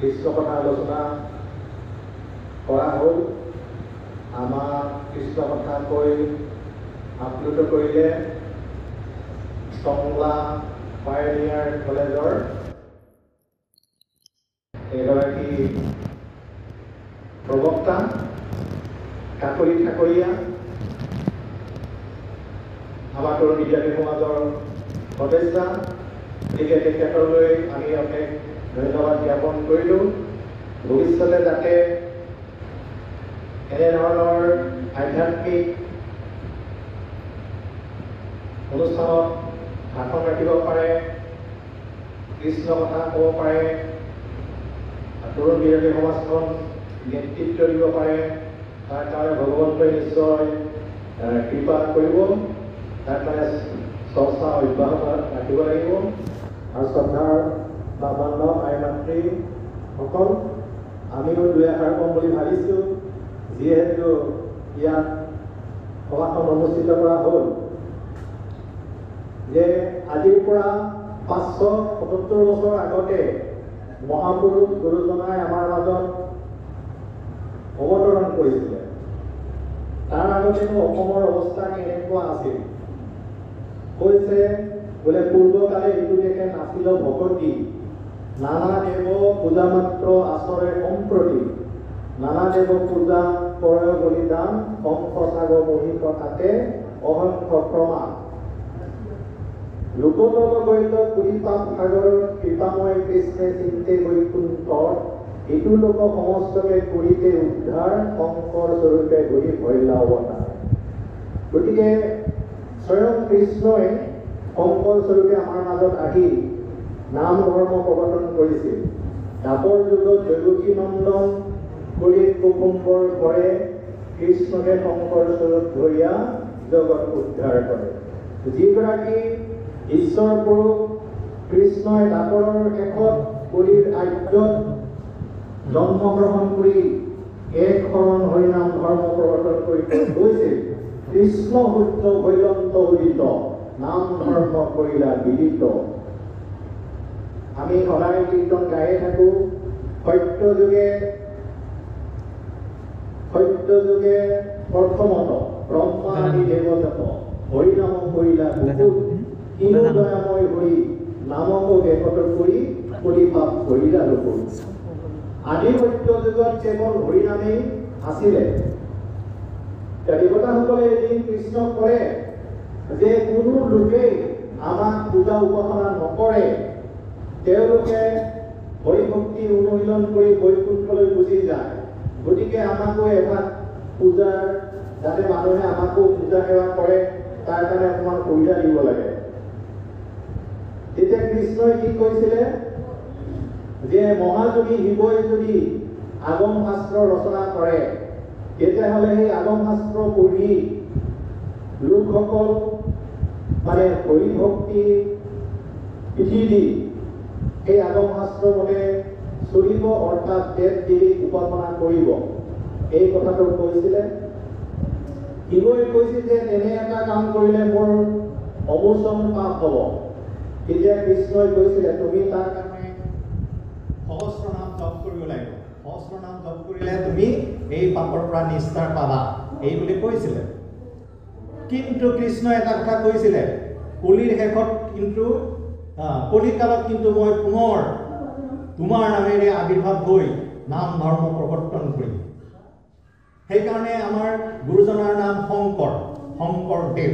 কৃষ্ণ কথা আলোচনা কৰা হ'ল। আমাৰ কৃষ্ণ কথা কৈ আপ্লুত কৰিলে টংলা পায়নিয়াৰ কলেজৰ এগৰাকী প্ৰবক্তা কাকলি ঠাকুৰীয়া, আমাৰ তৰুণ বিদ্যাৰ্থী সমাজৰ সদস্যা। গতিকে তেখেতলৈ আমি অশেষ ধন্যবাদ জ্ঞাপন কৰিলোঁ। ভৱিষ্যতে যাতে এনেধৰণৰ আধ্যাত্মিক অনুষ্ঠানত ভাষণ ৰাখিব পাৰে, কৃষ্ণ কথা ক'ব পাৰে, তৰুণ বিদ্যাৰ্থী সমাজখন নেতৃত্ব দিব পাৰে, তাৰ কাৰণে ভগৱন্তই নিশ্চয় কৃপা কৰিব। তাৰ কাৰণে চৰ্চা অব্যাহত ৰাখিব লাগিব। আৰু শ্ৰদ্ধাৰ বা বান্ধৱ আই মাতৃসকল, আমিও দুই এষাৰ কম বুলি ভাবিছোঁ। যিহেতু ইয়াত সভাখন অনুষ্ঠিত কৰা হ'ল, যে আজিৰ পৰা 577 বছৰ আগতে মহাপুৰুষ গুৰুজনাই আমাৰ মাজত অৱতৰণ কৰিছিলে। তাৰ আগতেনো অসমৰ অৱস্থা কেনেকুৱা আছিল? কৈছে বোলে পূৰ্বকালে ইটো দেশে নাছিল ভকতি, নানা দেৱ পূজা মাত্ৰ আচৰে সম্প্ৰতি, নানা দেৱ পূজা কৰে বলিদান, শংখ চাগ মহিষ থাকে অসংখ্য প্ৰমাণ। লোকতল গৈত কুৰিপাপ সাগৰত কৃপাময় কৃষ্ণে চিন্তে বৈকুণ্ঠৰ, ইটো লোক সমস্তকে কৰিতে উদ্ধাৰ, শংকৰ স্বৰূপে গঢ়ি ভৈলা অৱতাৰ। গতিকে স্বয়ং কৃষ্ণই শংকৰ স্বৰূপে আমাৰ মাজত আহি নাম ধৰ্ম প্ৰৱৰ্তন কৰিছিল। দাপৰ যুগত জয়গী নন্দন কৰি কুকুম্বৰ কৰে, কৃষ্ণকে শংকৰ স্বৰূপ ধৰিয়া জগত উদ্ধাৰ কৰে। যিগৰাকী ঈশ্বৰ পুৰুষ কৃষ্ণই দাপৰৰ শেষত কলিৰ আৰ্যত জন্মগ্ৰহণ কৰি এক শৰণ হৰিনাম ধৰ্ম প্ৰৱৰ্তন কৰি গৈছিল। কৃষ্ণ সূত্ৰ ভৈলন্ত উদিত, নাম ধৰ্ম কৰিলা বিদিত। আমি সদায় কীৰ্তন গায়ে থাকোঁ। সত্য যুগে প্ৰথমত ব্ৰহ্মা আদি দেৱজাত, হৰিনাম কৰিলা বহুত, কিনো দয়াময় হৰি নামক দেশত কৰি কলিপাপ কৰিলা লোক। আদি সত্য যুগত কেৱল হৰিনামেই আছিলে। দেৱতাসকলে এদিন কৃষ্ণক কলে যে কোনো লোকেই আমাক পূজা উপাসনা নকৰে, তেওঁলোকে হৰিভক্তি অনুশীলন কৰি বৈকুণ্ঠলৈ গুচি যায়। গতিকে আমাকো এভাগ পূজাৰ, যাতে মানুহে আমাকো পূজা সেৱা কৰে, তাৰ কাৰণে অকণমান সুবিধা দিব লাগে। তেতিয়া কৃষ্ণই কি কৈছিলে যে মহাযোগী শিৱই যদি আগম শাস্ত্ৰ ৰচনা কৰে, তেতিয়াহ'লে সেই আগম শাস্ত্ৰ পঢ়ি লোকসকল মানে হৰিভক্তি পিঠি দি সেই আগম শাস্ত্ৰ মতে চলিব, অৰ্থাৎ দেৱ দেৱীক উপাসনা কৰিব। এই কথাটো কৈছিলে। শিৱই কৈছিল যে তেনে এটা কাম কৰিলে মোৰ অমোচন পাপ হ'ব। তেতিয়া কৃষ্ণই কৈছিলে তুমি তাৰ কাৰণে সহস্ৰ নাম জপ কৰিব লাগিব। সহস্ৰ নাম জপ কৰিলে তুমি এই পাপৰ পৰা নিস্তাৰ পাবা, এই বুলি কৈছিলে। কিন্তু কৃষ্ণই এটা কথা কৈছিলে, কলিৰ শেষত কিন্তু কলিকালত কিন্তু মই পুনৰ তোমাৰ নামেৰে আবিৰ্ভাৱ হৈ নাম ধৰ্ম প্ৰৱৰ্তন কৰিম। সেইকাৰণে আমাৰ গুৰুজনাৰ নাম শংকৰদেৱ।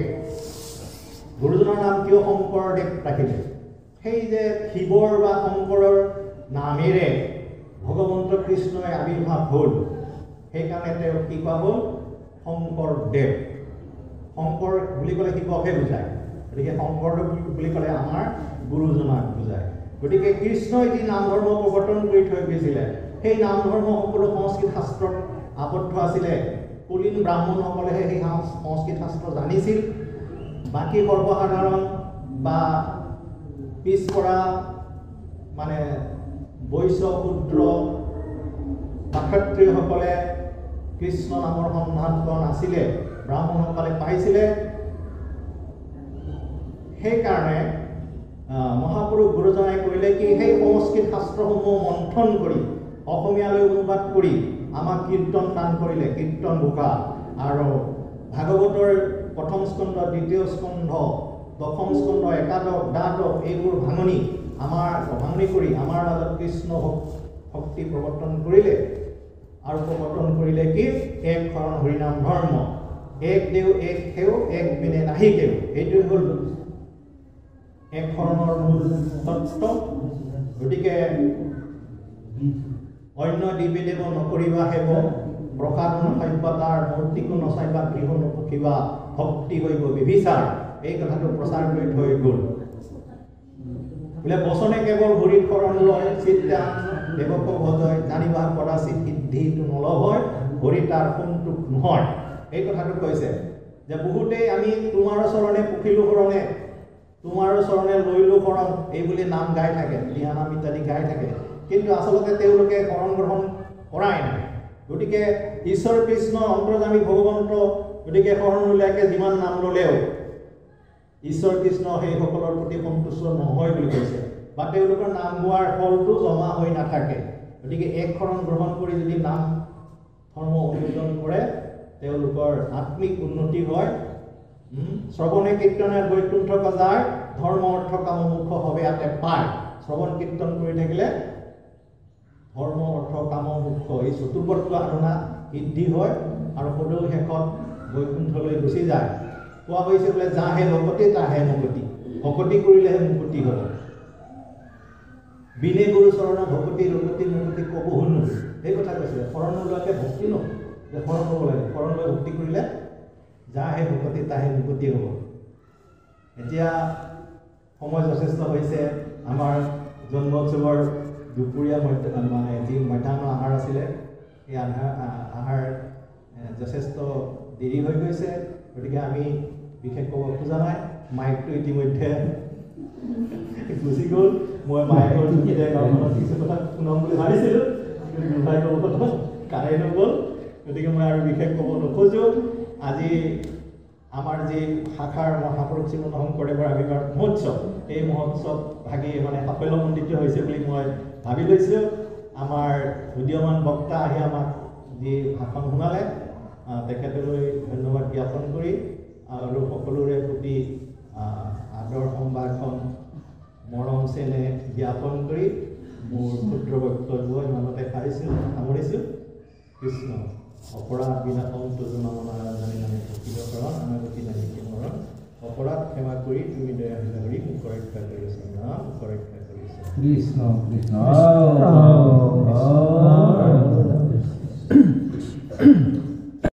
গুৰুজনাৰ নাম কিয় শংকৰদেৱ ৰাখিলে? সেই যে শিৱৰ বা শংকৰৰ নামেৰে ভগৱন্ত কৃষ্ণই আবিৰ্ভাৱ হ'ল, সেইকাৰণে তেওঁ কি কোৱা হ'ল? শংকৰদেৱ। শংকৰ বুলি ক'লে শিৱকহে বুজায়। গতিকে শংকৰদেৱ বুলি ক'লে আমাৰ গুৰুজনাক বুজায়। গতিকে কৃষ্ণই যি নাম ধৰ্ম প্ৰৱৰ্তন কৰি থৈ গৈছিলে, সেই নাম ধৰ্ম সকলো সংস্কৃত শাস্ত্ৰত আবদ্ধ আছিলে। কুলীন ব্ৰাহ্মণসকলেহে সেই সংস্কৃত শাস্ত্ৰ জানিছিল। বাকী সৰ্বসাধাৰণ বা পিছপৰা মানে বৈশ্য শূদ্ৰ বা ক্ষত্ৰিয়সকলে কৃষ্ণ নামৰ সন্ধান পোৱা নাছিলে, ব্ৰাহ্মণসকলে পাইছিলে। সেইকাৰণে মহাপুৰুষ গুৰুজনাই কৰিলে কি সেই সংস্কৃত শাস্ত্ৰসমূহ মন্থন কৰি অসমীয়ালৈ অনুবাদ কৰি আমাক কীৰ্তন দান কৰিলে, কীৰ্তন ঘোষা। আৰু ভাগৱতৰ প্ৰথম স্কন্ধ, দ্বিতীয় স্কন্ধ, দশম স্কন্ধ, একাদশ, দ্বাদশ এইবোৰ ভাঙনি কৰি আমাৰ মাজত কৃষ্ণ ভক্তি প্ৰৱৰ্তন কৰিলে। আৰু প্ৰৱৰ্তন কৰিলে কি এক শৰণ হৰিনাম ধৰ্ম, এক দেও এক সেও এক বিনে নাহি কেও। এইটোৱে হ'ল এক শৰণৰ মূল তত্ত্ব। গতিকে অন্য দিবি দেৱ নকৰিবা সেৱ, প্ৰসাদ সভ্যতাৰ মূৰ্তিকো নচাইবা, গৃহ নপঠিবা, ভক্তি কৰিব বিবিচাৰ। এই কথাটো প্ৰচাৰ কৰি থৈ গ'ল। বোলে বচনে কেৱল ভৰিত শৰণ লয়, চিত্তে দেৱক ভজয়, জানিবা কদাচিত সিদ্ধিটো নলভয়, ভৰি তাৰ সন্তোষ নহয়। এই কথাটো কৈছে যে বহুতেই আমি তোমাৰ চৰণে পুখিলো শৰণে, তোমাৰ চৰণে লৈলো শৰণ, এই বুলি নাম গাই থাকে, দিহানাম ইত্যাদি গাই থাকে। কিন্তু আচলতে তেওঁলোকে শৰণ গ্ৰহণ কৰাই নাই। গতিকে ঈশ্বৰ কৃষ্ণ অন্তৰ্যামী ভগৱন্ত, গতিকে শৰণ উলিয়াকে যিমান নাম ল'লেও ঈশ্বৰ কৃষ্ণ সেইসকলৰ প্ৰতি সন্তুষ্ট নহয় বুলি কৈছে, বা তেওঁলোকৰ নাম গোৱাৰ ফলটো জমা হৈ নাথাকে। গতিকে এক শৰণ গ্ৰহণ কৰি যদি নাম ধৰ্ম অনুমোদন কৰে তেওঁলোকৰ আত্মিক উন্নতি হয়। শ্ৰৱণে কীৰ্তনে বৈকুণ্ঠ যায়, ধৰ্ম অৰ্থ কাম মুখ্য হবে ইয়াতে পায়। শ্ৰৱণ কীৰ্তন কৰি থাকিলে ধৰ্ম অৰ্থ কাম মুখ্য এই চতুৰ্বৰ্গ সাধনা সিদ্ধি হয় আৰু সদৌ শেষত বৈকুণ্ঠলৈ গুচি যায়। কোৱা হৈছে বোলে যাহে ভকতি তাহে মুকতি, ভকতি কৰিলেহে মুকতি হ'ব। বিনে গুৰু চৰণ ভকতি ৰঘুতি মুকতি কব শুনো, সেই কথা কৈছিলে। শৰণ নোলোৱাকে ভক্তি নহয়, যে শৰণ ল'ব লাগে। শৰণ লৈ ভক্তি কৰিলে যাহে ভকতি তাহে মুকতি হ'ব। এতিয়া সময় যথেষ্ট হৈছে। আমাৰ জন্মোৎসৱৰ দুপৰীয়া মানে যি মধ্যাহ্ন আহাৰ আছিলে, সেই আহাৰ যথেষ্ট দেৰি হৈ গৈছে। গতিকে আমি বিশেষ ক'ব খোজা নাই। মাইকটো ইতিমধ্যে গুচি গ'ল। মই মাইকৰ যোগেৰে গাঁওখনত কিছু কথা শুনাম বুলি ভাবিছিলোঁ, কিন্তু দুৰ্ভাগ্যবশতঃ কাৰেণ্ট নগ'ল। গতিকে মই আৰু বিশেষ ক'ব নোখোজোঁ। আজি আমাৰ যি শাখাৰ মহাপুৰুষ শ্ৰীমন্ত শংকৰদেৱৰ আৱিৰ্ভাৱ মহোৎসৱ, এই মহোৎসৱ ভাগি মানে সাফল্যমণ্ডিত হৈছে বুলি মই ভাবি লৈছোঁ। আমাৰ উদীয়মান বক্তা আহি আমাক যি ভাষণ শুনালে, তেখেতলৈ ধন্যবাদ জ্ঞাপন কৰি আৰু সকলোৰে প্ৰতি আদৰ সম্ভাষণ মৰম চেনেহ জ্ঞাপন কৰি মোৰ ক্ষুদ্ৰ বক্তব্য ইমানতে সামৰিছোঁ। কৃষ্ণ অপৰাধ বিনাশন তজুনামনাৰাজনী নামে ভক্তিৰ শৰণ, অনাগতি নাহিকে মৰণ, অপৰাধ ক্ষমা কৰি তুমি দয়া হৰি মোক ৰক্ষা কৰিছ নাম, মোক ৰক্ষা কৰিছ কৃষ্ণ কৃষ্ণ।